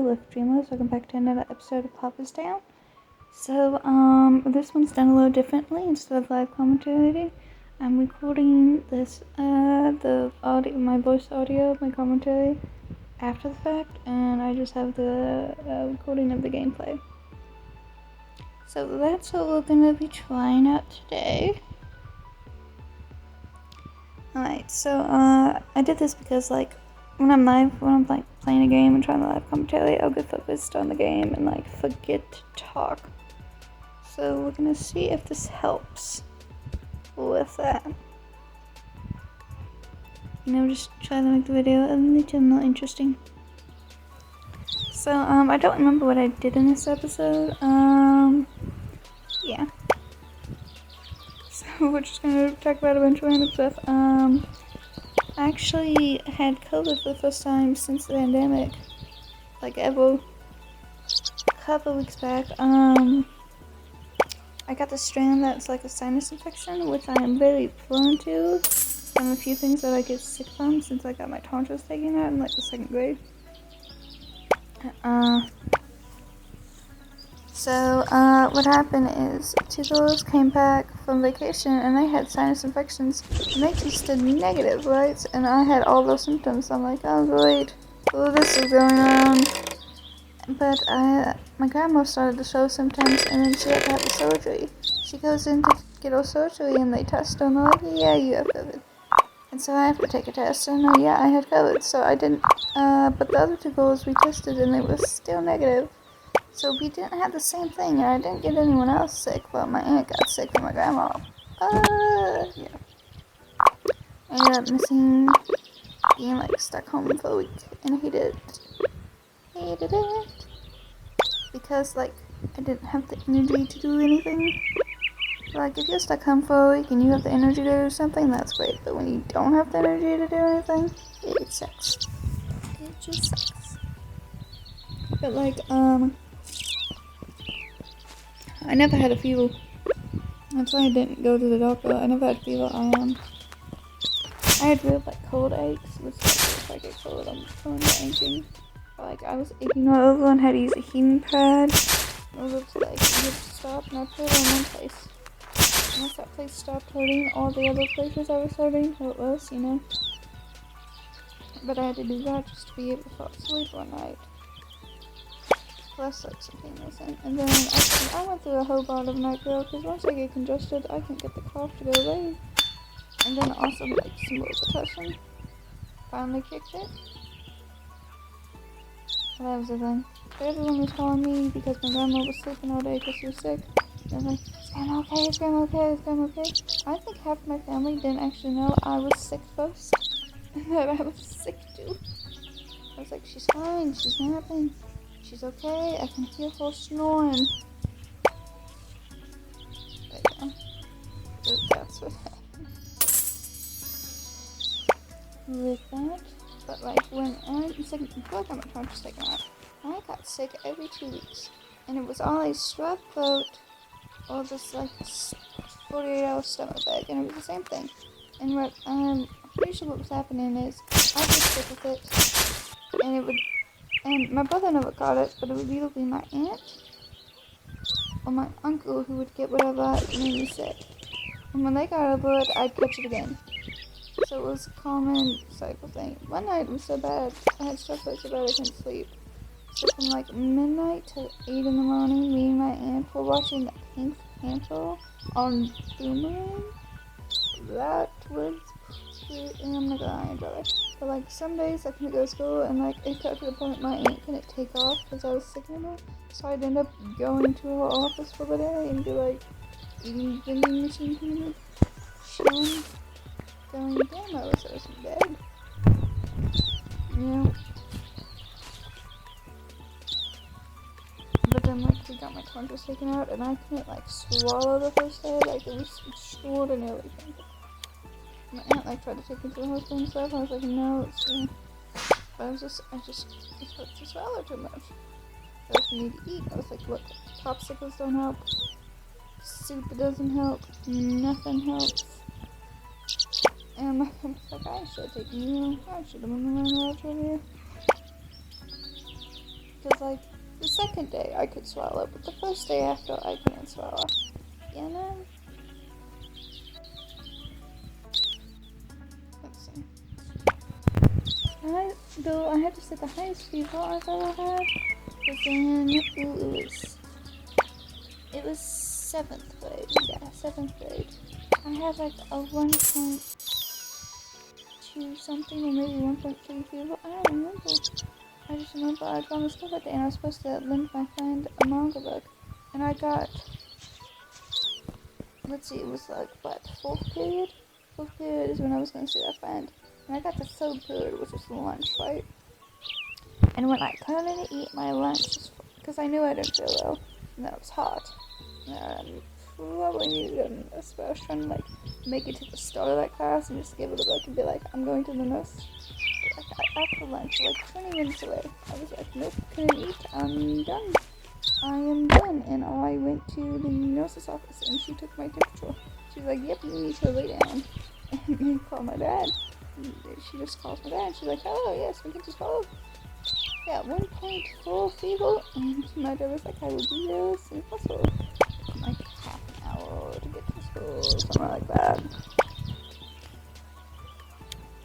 wolfdreamer. Welcome back to another episode of Papa's Down. So, this one's done a little differently. Instead of live commentary, I'm recording this, the audio, my voice audio, my commentary, after the fact, and I just have the recording of the gameplay. So that's what we're gonna be trying out today. Alright, so, I did this because, when I'm playing a game and trying to live commentary, I'll get focused on the game and, forget to talk. So we're gonna see if this helps with that. Just try to make the video a little more interesting. So, I don't remember what I did in this episode. Yeah. So we're just gonna talk about a bunch of random stuff. I actually had COVID for the first time since the pandemic, ever. A couple weeks back, I got this strain that's like a sinus infection, which I am very prone to. From a few things that I get sick from since I got my tonsils taken out in the second grade. So what happened is, two girls came back from vacation and they had sinus infections and they tested negative, right? And I had all those symptoms. I'm like, oh great, all this is going on. But my grandma started to show symptoms and then she had to have the surgery. She goes in to get her surgery and they test her and they're like, yeah, you have COVID. And so I have to take a test and yeah, I had COVID. So I didn't, but the other two girls we tested and they were still negative. So we didn't have the same thing, and I didn't get anyone else sick, but my aunt got sick and my grandma. Yeah. I ended up missing, being stuck home for a week, and I hated it. Because I didn't have the energy to do anything. If you're stuck home for a week and you have the energy to do something, that's great. But when you don't have the energy to do anything, it sucks. It just sucks. But I never had a fever. That's why I didn't go to the doctor. I never had a fever. I had real cold aches, which if I get cold, I'm prone to aching. I was aching all over and had to use a heating pad. It was you had to stop, and I put it in one place. Once that place stopped hurting, all the other places I was hurting hurt less, But I had to do that just to be able to fall asleep one night. Plus something missing. And then I went through a whole bout of NyQuil because once I get congested, I can get the cough to go away. And then also some Robitussin finally kicked it. Well, that was the thing. But everyone was calling me because my grandma was sleeping all day because she was sick. And I was like, is grandma okay? Is grandma okay? Is grandma okay? I think half my family didn't actually know I was sick first. And that I was sick too. I was like, she's fine, she's napping. She's okay, I can hear her snoring. But yeah, that's what happened with that. But when I'm sick, before I got my tonsils taken out, I got sick every 2 weeks. And it was always strep throat or this 48-hour stomach bug, and it was the same thing. And what I'm pretty sure what was happening is I was sick with it, and my brother never got it, but it would either be my aunt or my uncle who would get whatever made me sick. And when they got over it, I'd catch it again. So it was a common cycle thing. One night it was so bad, I had strep throat so bad I couldn't sleep. So from midnight to 8 in the morning, me and my aunt were watching the Pink Panther on Boomerang. That was pretty, and I'm not gonna enjoy it. But some days I couldn't go to school and it got to the point my aunt couldn't take off because I was sick anymore. So I'd end up going to her office for the day and be eating vending machine food, chilling, going, damn, I wish I was in bed. Yeah. But then we got my tonsils taken out and I couldn't swallow the first day. It was extraordinarily painful. My aunt tried to take me to the hospital and stuff. I was like, no, it's me. But it hurts to swallow too much. I just need to eat. I was like, look, popsicles don't help. Soup doesn't help. Nothing helps. And my friend was like, I should have taken you. I should have been around the trivia. Because, like, the second day I could swallow, but the first day after I couldn't swallow. You know? Let's see. Though I had to say the highest fever I've ever had was in, it was 7th grade. Yeah, 7th grade. I had like a 1.2 something or maybe 1.3 fever. I don't remember. I just remember I'd gone to school that day and I was supposed to lend my friend a manga book. And I got, let's see, it was like, what, 4th period? 4th period is when I was going to see that friend. And I got the 3rd period, which was the lunch, right? And when I couldn't eat my lunch, because I knew I didn't feel well, and then it was hot, and I probably needed an espresso. I was trying to, like, make it to the start of that class and just give it a book and be like, I'm going to the nurse. But, like, after lunch, like 20 minutes away, I was like, nope, couldn't eat, I'm done. I am done. And I went to the nurse's office, and she took my temperature. She was like, yep, you need to lay down. And I called my dad. She just calls my dad. She's like, hello, yes, we can just follow. Yeah, 1.4 fever, and my dad was like, I will be there as soon as possible. Like half an hour to get to school, something like that.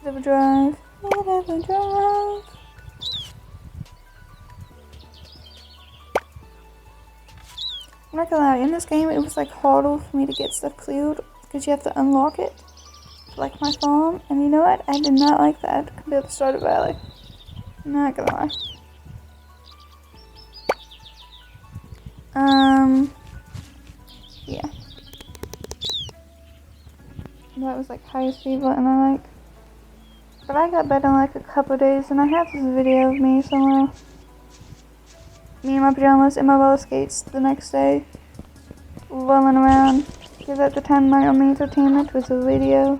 Never drive. Never drive. I'm not gonna lie, in this game it was like harder for me to get stuff cleared because you have to unlock it. Like my farm, and you know what? I did not like that compared to Stardew Valley. I'm not gonna lie. Yeah. That was like highest fever, and but I got better in like a couple days, and I have this video of me somewhere. Me in my pajamas and my roller skates the next day, rolling around. Because at the time my only entertainment was a video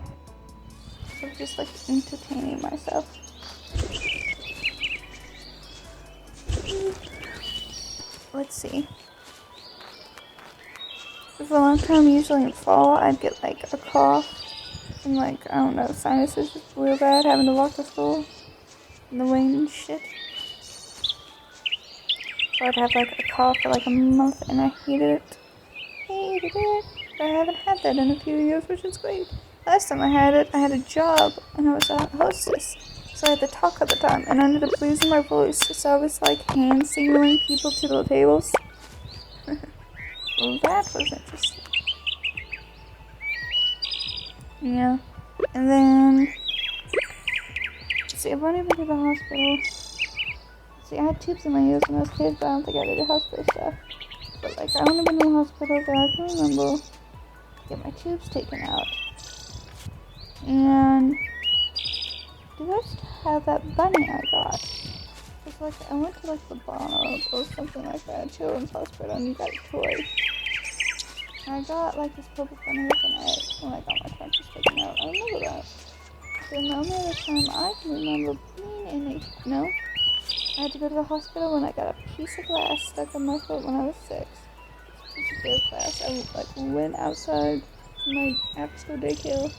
of just like entertaining myself. Let's see. For a long time, usually in fall, I'd get like a cough and like, I don't know, sinuses just real bad, having to walk to school in the rain and shit. So I'd have like a cough for like a month and I hated it. But I haven't had that in a few years, which is great. Last time I had it, I had a job and I was a hostess. So I had to talk all the time and I ended up losing my voice. So I was like hand signaling people to the tables. Well, that was interesting. Yeah. And then, see, I've only been to the hospital. See, I had tubes in my ears when I was a kid, but I don't think I did hospital stuff. But, like, I've only been to the hospital that I can remember to get my tubes taken out. And, did I just have that bunny I got? It's like, I went to, like, the Bono or something like that, children's hospital, and you got a toy. And I got, like, this purple bunny with an egg when I got my tonsils taken out. I remember that. Then the only other time I can remember being in I had to go to the hospital when I got a piece of glass stuck in my foot when I was 6. Piece of field class. I like went outside to my after-school daycare.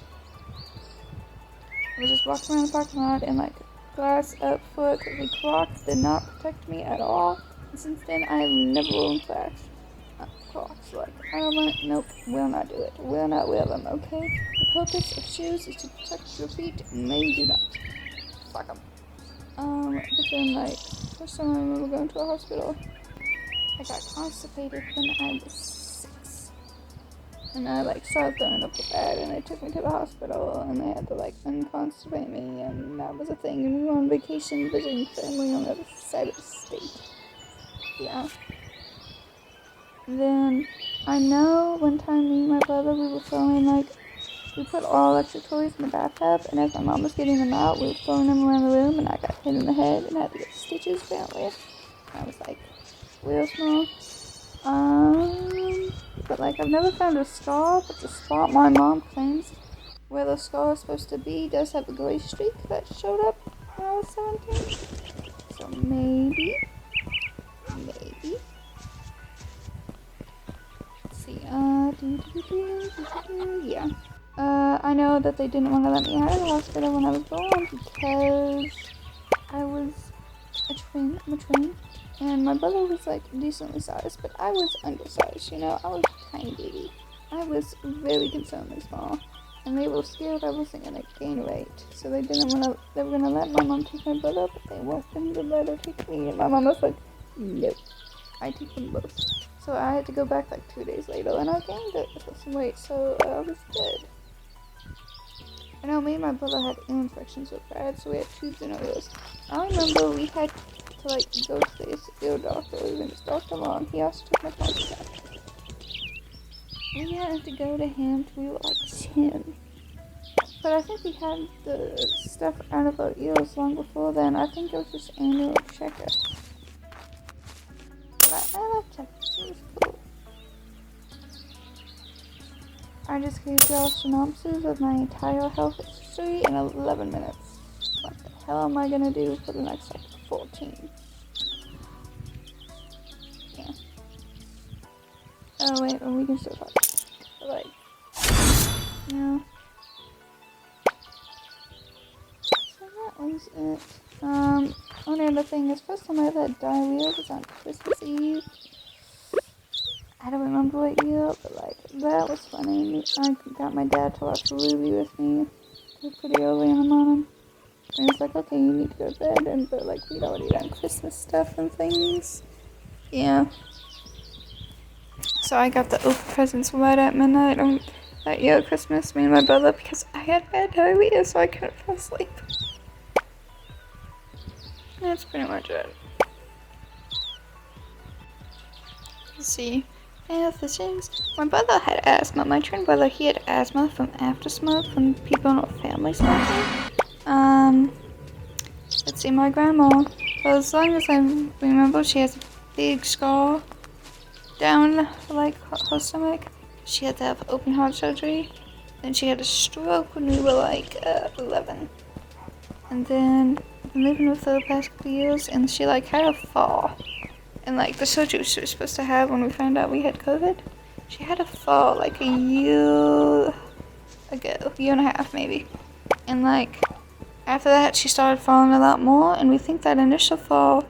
I was just walking around the parking lot and like glass up foot. The Crocs did not protect me at all. And since then, I have never worn Crocs. Like I don't want. Nope, will not do it. Will not wear them. Okay. The purpose of shoes is to protect your feet, and they do not. Fuck them. But then like first time I remember going to a hospital, I got constipated when I was 6. And I like started throwing up the bed and they took me to the hospital and they had to like unconstipate me and that was a thing and we were on vacation visiting family on the other side of the state. Yeah. And then I know one time me and my brother we were throwing like we put all electric toys in the bathtub and as my mom was getting them out we were throwing them around the room and I got hit in the head and had to get stitches apparently. And I was like real small. But like I've never found a scar, but the spot my mom claims where the scar is supposed to be does have a gray streak that showed up when I was 17. So maybe. Let's see, yeah. I know that they didn't want to let me out of the hospital when I was born because I was a twin. I'm a twin. And my brother was like decently sized, but I was undersized, you know, I was tiny baby. I was very concernedly small. And they were scared I wasn't gonna gain weight. So they were gonna let my mom take my brother, but they weren't gonna let her take me. And my mom was like, nope, I take them both. So I had to go back like 2 days later, and I gained some weight, so I was good. I know me and my brother had ear infections with bad, so we had tubes in our ears. I remember we had to like go to the ear doctor, and this Dr. Long, he also took my tonsils out. We had to go to him till we were like 10. But I think we had the stuff out of our ears long before then. I think it was just annual checkups. But I liked him. He was cool. I just gave y'all a synopsis of my entire health history in 11 minutes. What the hell am I gonna do for the next like 14? Yeah. Oh wait, well, we can still talk. But, like, yeah. So that was it. Only other thing is, first time I ever had diarrhea was on Christmas Eve. I don't remember what year, but like, that was funny. I got my dad to watch Ruby with me pretty early in the morning. And he's like, okay, you need to go to bed, but like, we'd already done Christmas stuff and things. Yeah. So I got the open presents right at midnight on that year of Christmas, me and my brother, because I had bad diarrhea, so I couldn't fall asleep. That's pretty much it. Let's see. Other things. My brother had asthma. My twin brother, he had asthma from after smoke, from people in our family smoking. Let's see, my grandma, for as long as I remember, she has a big scar down, like, her stomach. She had to have open heart surgery. Then she had a stroke when we were, like, 11. And then, I've been living with her the past couple years, and she, like, had a fall. And, like, the surgery she was supposed to have when we found out we had COVID, she had a fall, like, a year ago. A year and a half, maybe. And, like, after that, she started falling a lot more, and we think that initial fall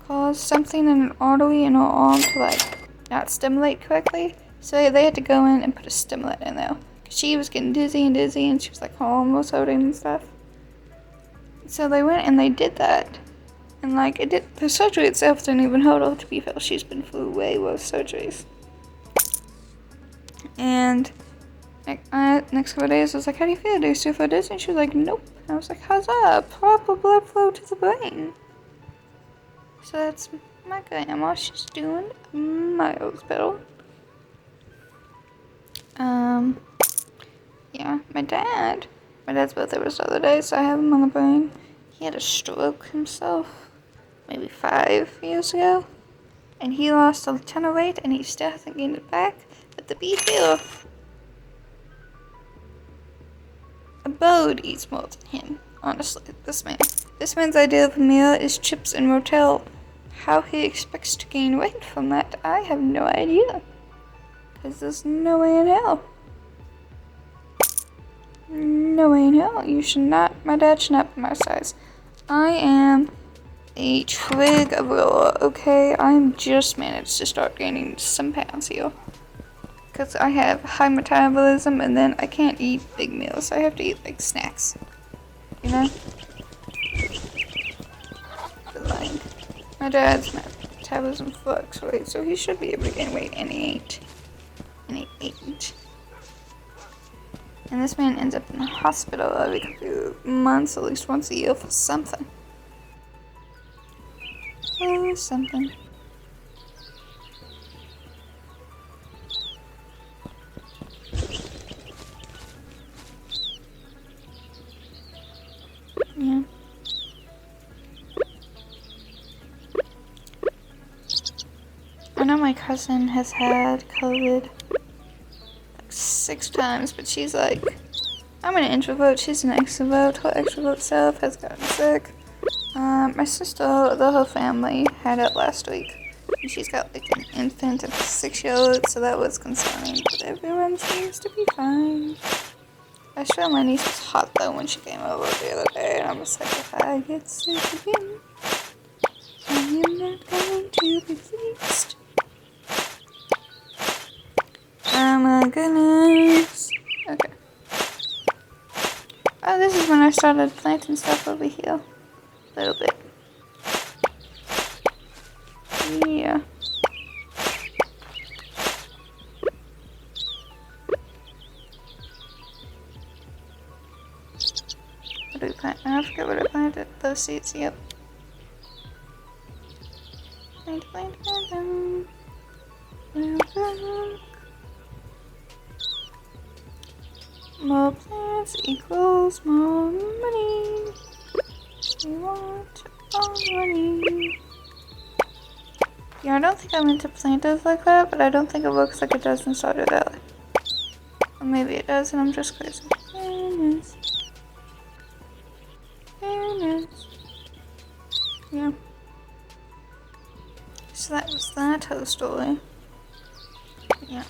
caused something in an artery in her arm to, like, not stimulate correctly. So they had to go in and put a stimulant in there. She was getting dizzy, and she was, like, almost hurting and stuff. So they went and they did that. And, like, the surgery itself didn't even hurt her, to be fair. She's been through way worse surgeries. And next couple of days, I was like, how do you feel? Do you still feel dizzy? And she was like, nope. And I was like, how's that? Proper blood flow to the brain. So that's my grandma. She's doing miles better. Yeah, my dad's birthday was the other day, so I have him on the brain. He had a stroke himself, maybe 5 years ago. And he lost a ton of weight, and he still hasn't gained it back. But to be fair, a bird eats more than him, honestly. This man's idea of a meal is chips and motel. How he expects to gain weight from that, I have no idea. Because there's no way in hell. No way in hell. My dad should not be my size. I am a twig of gorilla, okay? I'm just managed to start gaining some pounds here. Because I have high metabolism, and then I can't eat big meals. I have to eat, like, snacks. You know? But, like, my dad's metabolism fluctuates, so he should be able to gain weight, and he ain't. And he ain't. And this man ends up in the hospital every few months, at least once a year, for something. For something. Yeah. I know my cousin has had COVID like 6 times, but she's like, I'm an introvert, she's an extrovert. Her extrovert self has gotten sick. My sister, the whole family, had it last week. And she's got like an infant of 6-year-old, so that was concerning. But everyone seems to be fine. I swear my niece was hot though when she came over the other day, and I was like, if I get sick again, I am not going to to be fixed. Oh my goodness. Okay. Oh, this is when I started planting stuff over here. A little bit. Yeah. What did we plant? I forget what I planted. Those seeds, yep. Plant. More plants equals more money. We want all money. Yeah, I don't think I meant to plant it like that, but I don't think it looks like it does in Stardew Valley. Or maybe it does and I'm just crazy. Fairness. Yeah. So that was that whole story. Yeah.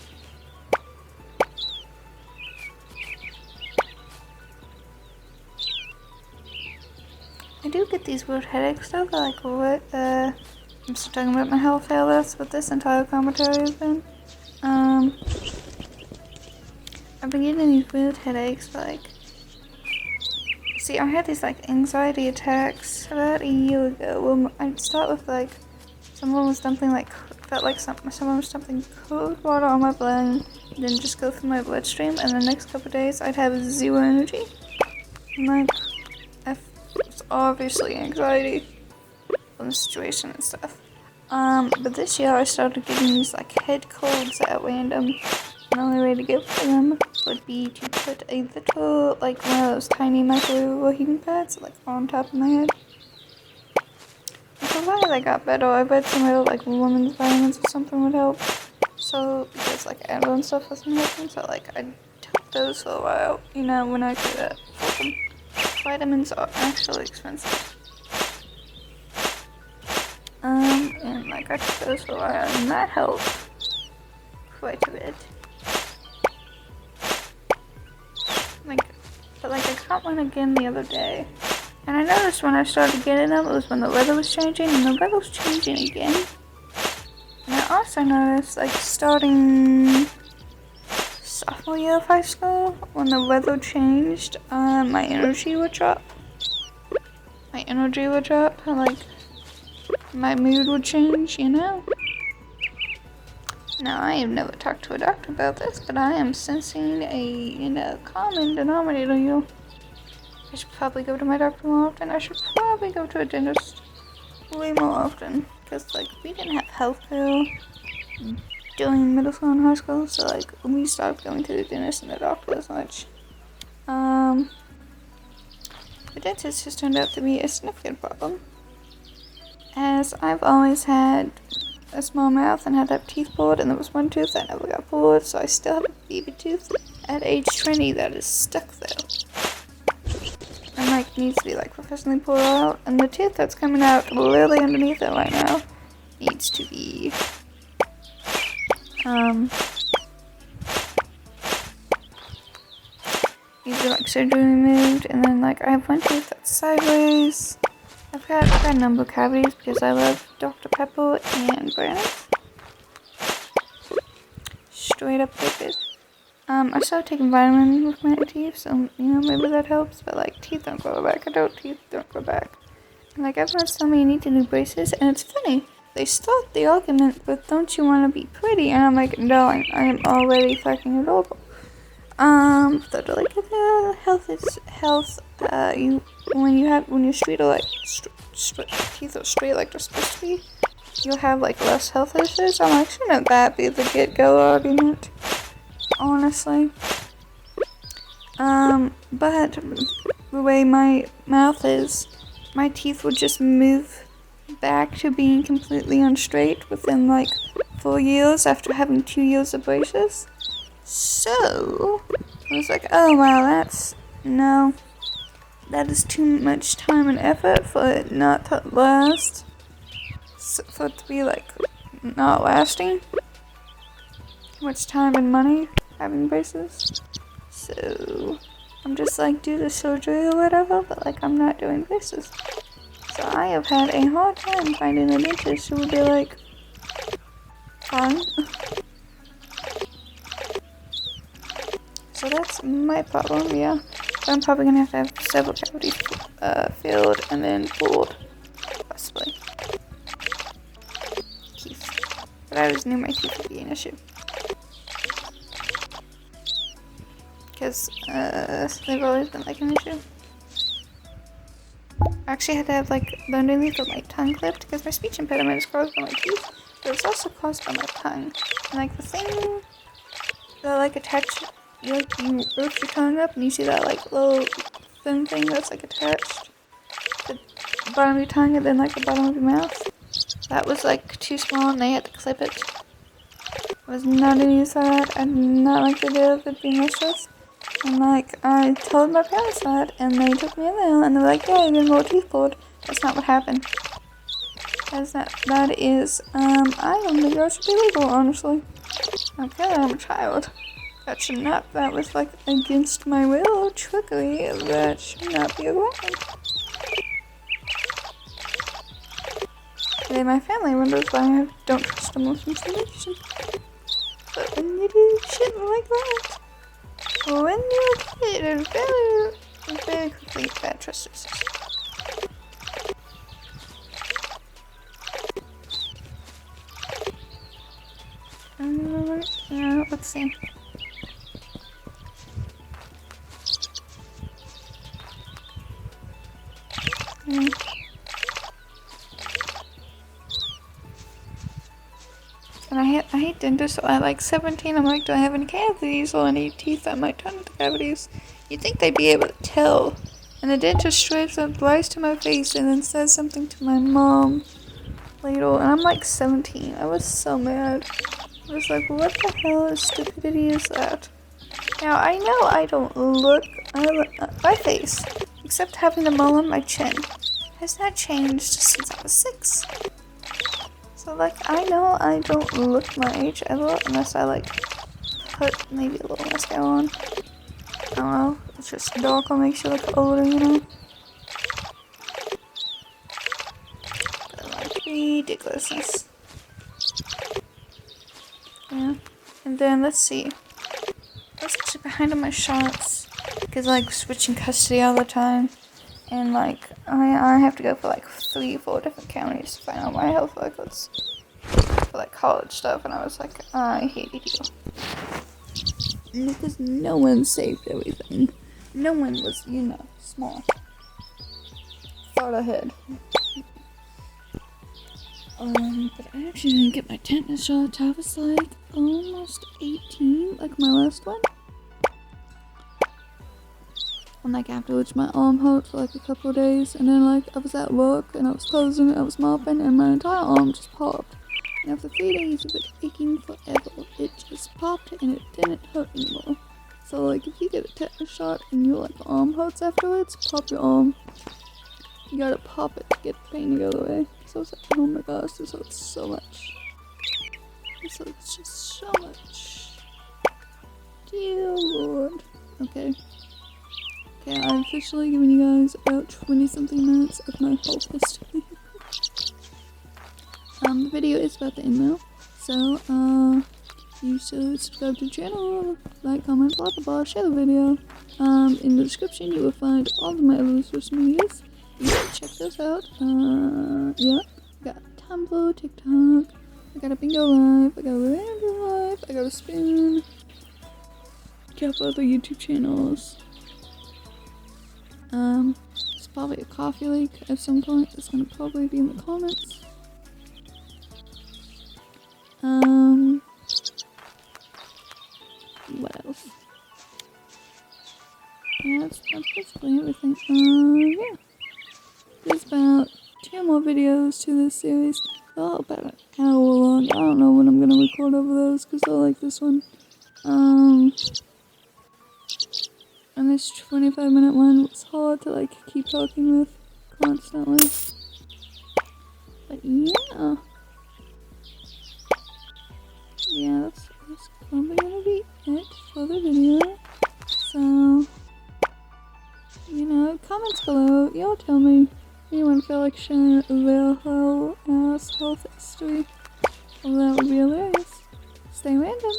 I do get these weird headaches though, like what, I'm still talking about my health failures, what this entire commentary has been. I've been getting these weird headaches, like, see, I had these, like, anxiety attacks about a year ago. Well, I'd start with, like, someone was dumping, like, felt like someone was dumping cold water on my brain, and then just go through my bloodstream, and the next couple of days, I'd have zero energy. And, like, it's obviously anxiety from the situation and stuff. But this year I started getting these like head colds at random. The only way to get for them would be to put a little, like one of those tiny microwave heating pads, like on top of my head. And for a while I got better. I read somewhere like women's vitamins or something would help. So, because like Advil and stuff wasn't helping, so like I took those for a while, you know, when I could help them. Vitamins are actually expensive. And like I took those for a while and that helped quite a bit. But I got one again the other day. And I noticed when I started getting them, it was when the weather was changing, and the weather was changing again. And I also noticed, like, starting sophomore year of high school, when the weather changed, my energy would drop. And, like, my mood would change, you know? Now, I have never talked to a doctor about this, but I am sensing a, common denominator here. I should probably go to my doctor more often. I should probably go to a dentist way more often. Because, like, we didn't have healthcare during middle school and high school, so, like, we stopped going to the dentist and the doctor as much. The dentist has turned out to be a significant problem. As I've always had a small mouth and had to have teeth pulled, and there was one tooth that never got pulled, so I still have a baby tooth at age 20 that is stuck there. And like needs to be like professionally pulled out, and the tooth that's coming out literally underneath it right now needs to be like surgery removed, and then like I have one tooth that's sideways. I've got a number of cavities because I love Dr. Pepper and Brownies. Straight up addicted. I started taking vitamins with my teeth, so, you know, maybe that helps, but, like, teeth don't grow back. Adult teeth don't grow back. And, like, everyone's telling me you need to do braces, and it's funny. They start the argument with, don't you want to be pretty? And I'm like, no, I am already fucking adorable. So to, like, health is health, when you're straight, or, like, teeth are straight like they're supposed to be, you'll have, like, less health issues. I'm like, shouldn't that be the get-go argument? Honestly. But the way my mouth is, my teeth would just move back to being completely unstraight within like 4 years after having 2 years of braces. So, I was like, oh wow, that is too much time and effort for it not to last. For it to be like, not lasting. Much time and money having braces. So, I'm just like, do the surgery or whatever, but like, I'm not doing braces. So I have had a hard time finding a dentist who would be like, tongue. So that's my problem, yeah. I'm probably gonna have several cavities filled and then pulled, possibly. Teeth. But I always knew my teeth would be an issue. Because they've always been like an issue. I actually had to have like the underneath of my tongue clipped because my speech impediment is caused by my teeth, but it's also caused by my tongue. And like the thing that like attached, you lift your tongue up and you see that like little thin thing that's like attached to the bottom of your tongue and then like the bottom of your mouth. That was like too small and they had to clip it. I was not gonna use that. I did not like the idea of it being useless. And like, I told my parents that, and they took me in there, and they're like, yeah, you're gonna go teeth pulled. That's not what happened. That is, I don't think that should be legal, honestly. Okay, I'm a child. That was like against my will, trickery, that should not be allowed. And then my family wonders why I don't trust them with information. But when you do shit like that, when you're a kid, it's very quickly bad trust issues. Let's see. And I hate dentists, so at like 17, I'm like, do I have any cavities or any teeth on my tongue with cavities? You'd think they'd be able to tell. And the dentist straight up lies to my face and then says something to my mom later. And I'm like 17. I was so mad. I was like, what the hell is stupidity is that? Now, I know I don't look, my face, except having the mole on my chin, has not changed since I was 6. So, like, I know I don't look my age ever, unless I, like, put maybe a little mascara on. I don't know, it's just darker, makes you look older, you know? But, like, ridiculousness. Yeah, and then, let's see. I was actually behind on my shots, because, like, switching custody all the time. And, like, I have to go for, like, 3 or 4 different counties to find out my health records for, like, college stuff. And I was like, I hated you. Because no one saved everything. No one was, you know, smart. Thought ahead. But I actually didn't get my tetanus shot. I was, like, almost 18, like my last one. And like afterwards my arm hurt for like a couple of days, and then like I was at work and I was closing it, I was mopping, and my entire arm just popped. And after 3 days of it aching forever, it just popped and it didn't hurt anymore. So like if you get a tetanus shot and your like arm hurts afterwards, pop your arm. You gotta pop it to get the pain to go away. So I was like, oh my gosh, this hurts so much. This hurts just so much. Dear Lord. Okay. Okay, I've officially given you guys about 20-something minutes of my health history. The video is about to end now, so, you should subscribe to the channel, like, comment, blah blah blah, share the video. In the description you will find all of my other social medias. You should check those out. Yeah, I got Tumblr, TikTok, I got a Bingo Live, I got a Random Live, I got a Spoon, a couple other YouTube channels. It's probably a coffee link at some point. It's gonna probably be in the comments. What else? Yeah, that's basically everything. Yeah. There's about 2 more videos to this series. Oh, about an hour long. I don't know when I'm gonna record over those, because I like this one. And this 25-minute one was hard to like keep talking with constantly. But yeah. Yeah, that's probably gonna be it for the video. So, you know, comments below, y'all tell me anyone feel like sharing their whole ass health history. Well, that would be hilarious. Stay random.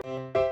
Bye.